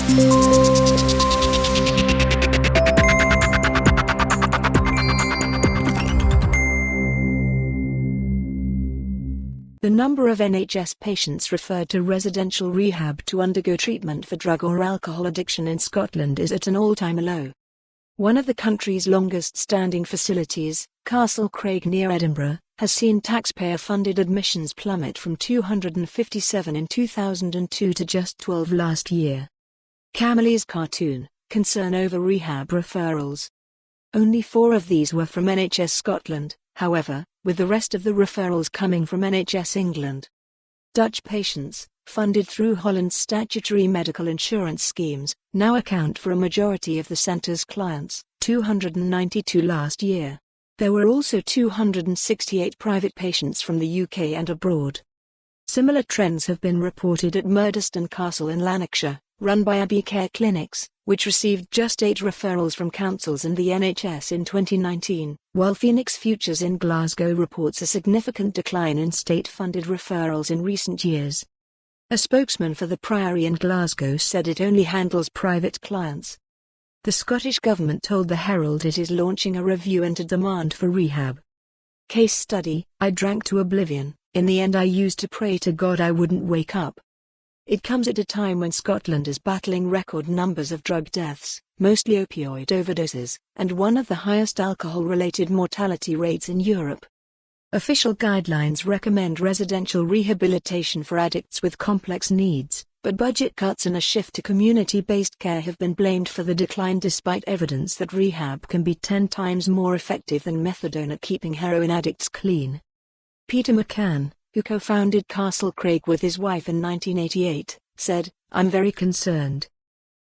The number of NHS patients referred to residential rehab to undergo treatment for drug or alcohol addiction in Scotland is at an all-time low. One of the country's longest-standing facilities, Castle Craig near Edinburgh, has seen taxpayer-funded admissions plummet from 257 in 2002 to just 12 last year. Camley's cartoon, concern over rehab referrals. Only 4 of these were from NHS Scotland, however, with the rest of the referrals coming from NHS England. Dutch patients, funded through Holland's statutory medical insurance schemes, now account for a majority of the centre's clients, 292 last year. There were also 268 private patients from the UK and abroad. Similar trends have been reported at Murdostoun Castle in Lanarkshire, run by Abbeycare Clinics, which received just 8 referrals from councils and the NHS in 2019, while Phoenix Futures in Glasgow reports a significant decline in state-funded referrals in recent years. A spokesman for the Priory in Glasgow said it only handles private clients. The Scottish Government told the Herald it is launching a review into demand for rehab. Case study: I drank to oblivion, in the end I used to pray to God I wouldn't wake up. It comes at a time when Scotland is battling record numbers of drug deaths, mostly opioid overdoses, and one of the highest alcohol-related mortality rates in Europe. Official guidelines recommend residential rehabilitation for addicts with complex needs, but budget cuts and a shift to community-based care have been blamed for the decline despite evidence that rehab can be 10 times more effective than methadone at keeping heroin addicts clean. Peter McCann, who co-founded Castle Craig with his wife in 1988, said, "I'm very concerned.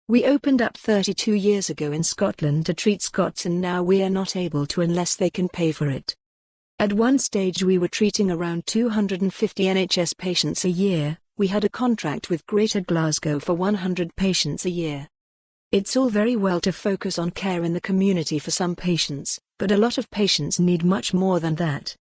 We opened up 32 years ago in Scotland to treat Scots and now we are not able to unless they can pay for it. At one stage we were treating around 250 NHS patients a year, we had a contract with Greater Glasgow for 100 patients a year. It's all very well to focus on care in the community for some patients, but a lot of patients need much more than that."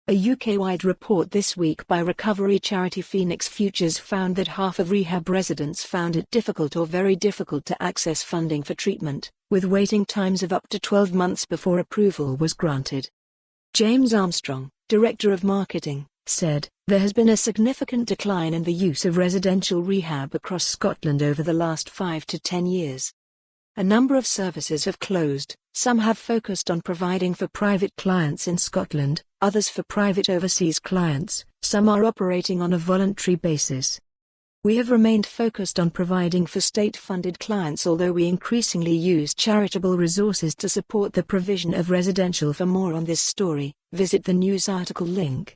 A UK-wide report this week by recovery charity Phoenix Futures found that half of rehab residents found it difficult or very difficult to access funding for treatment, with waiting times of up to 12 months before approval was granted. James Armstrong, Director of Marketing, said, "There has been a significant decline in the use of residential rehab across Scotland over the last 5 to 10 years. A number of services have closed, some have focused on providing for private clients in Scotland, others for private overseas clients, some are operating on a voluntary basis. We have remained focused on providing for state-funded clients although we increasingly use charitable resources to support the provision of residential. For more on this story, visit the news article link.